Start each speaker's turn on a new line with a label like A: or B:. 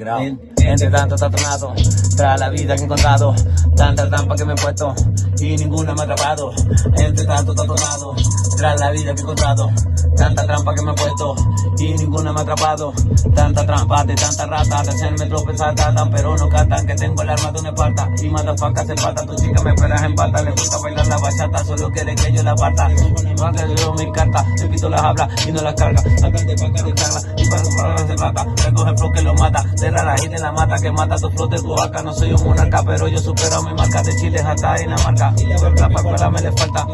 A: Entre tanto tatuado, tras la vida que he encontrado, tanta trampa que me he puesto y ninguna me ha atrapado. Entre tanto tatuado, tras la vida que he encontrado, tanta trampa que me he puesto y ninguna me ha atrapado. Tanta trampa de tanta rata, de hacerme tropezar tratan, pero no cantan que tengo el arma de una esparta. Y motherfucker se pata, tu chica me esperas en pata, le gusta bailar la bachata, solo quiere que yo la parta. No te dio mi carta, te quito las hablas y no las carga, sacan de vaca de charla y para se trata, recoge el flow que lo mata, de rara y de la mata que mata tu flow de tu vaca. No soy un monarca, pero yo supero mi marca de Chile hasta Dinamarca. Y la verdad para me le falta.